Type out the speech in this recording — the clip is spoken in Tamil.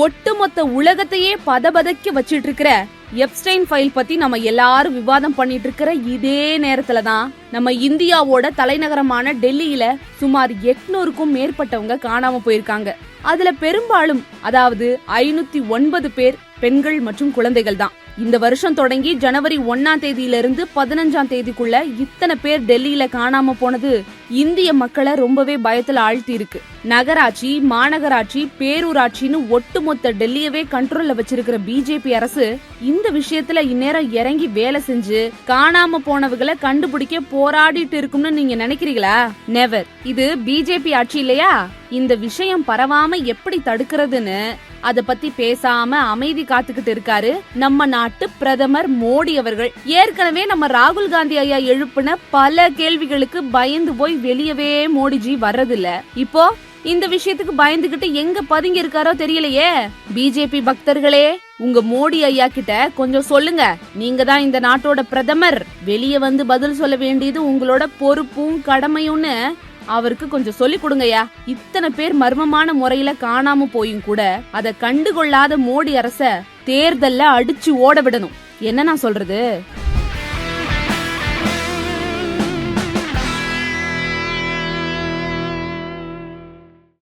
ஒட்டுமொத்த உலகத்தையே பதபதக்க வச்சிட்டு இருக்கிற எப்ஸ்டைன் ஃபைல் பத்தி நம்ம எல்லாரும் விவாதம் பண்ணிட்டு இருக்கிற இதே நேரத்துல தான் நம்ம இந்தியாவோட தலைநகரமான டெல்லியில சுமார் 800க்கும் மேற்பட்டவங்க காணாம போயிருக்காங்க. அதுல பெரும்பாலும் அதாவது 509 பேர் பெண்கள் மற்றும் குழந்தைகள் தான். இந்த வருஷம் தொடங்கி ஜனவரி 1ஆம் தேதியிலிருந்து 15ஆம் தேதிக்குள்ள இத்தனை பேர் டெல்லியில காணாம போனது இந்திய மக்களை ரொம்பவே பயத்துல ஆழ்த்தி இருக்கு. நகராட்சி, மாநகராட்சி, பேரூராட்சின்னு ஒட்டுமொத்த டெல்லியவே கண்ட்ரோல்ல வச்சிருக்கிற பிஜேபி அரசு இந்த விஷயத்துல இந்நேரம் இறங்கி வேலை செஞ்சு காணாம போனவங்களை கண்டுபிடிக்க போராடிட்டு இருக்கும்னு நீங்க நினைக்கிறீங்களா? நெவர். இது பிஜேபி ஆட்சி இல்லையா? இந்த விஷயம் பரவாம எப்படி தடுக்கிறதுன்னு அத பத்தி பேசாம அமைதி காத்துக்கிட்டு இருக்காரு நம்ம நாட்டு பிரதமர் மோடி அவர்கள். ஏற்கனவே நம்ம ராகுல் காந்தி ஐயா எழுப்பின பல கேள்விகளுக்கு பயந்து போய் வெளியவே மோடிஜி வர்றதில்ல. இப்போ இந்த விஷயத்துக்கு பயந்துகிட்டு எங்க பதுங்கி இருக்காரோ தெரியலையே. பிஜேபி பக்தர்களே, உங்க மோடி ஐயா கிட்ட கொஞ்சம் சொல்லுங்க. நீங்க தான் இந்த நாட்டோட பிரதமர், வெளியே வந்து பதில் சொல்ல வேண்டியது உங்களோட பொறுப்பும் கடமையும்னு அவருக்கு கொஞ்சம் சொல்லி கொடுங்கயா. இத்தனை பேர் மர்மமான முறையில காணாம போயும் கூட அத கண்டுகொள்ளாத மோடி அரச தேர்தல்ல அடிச்சு ஓட விடணும். என்ன நான் சொல்றது?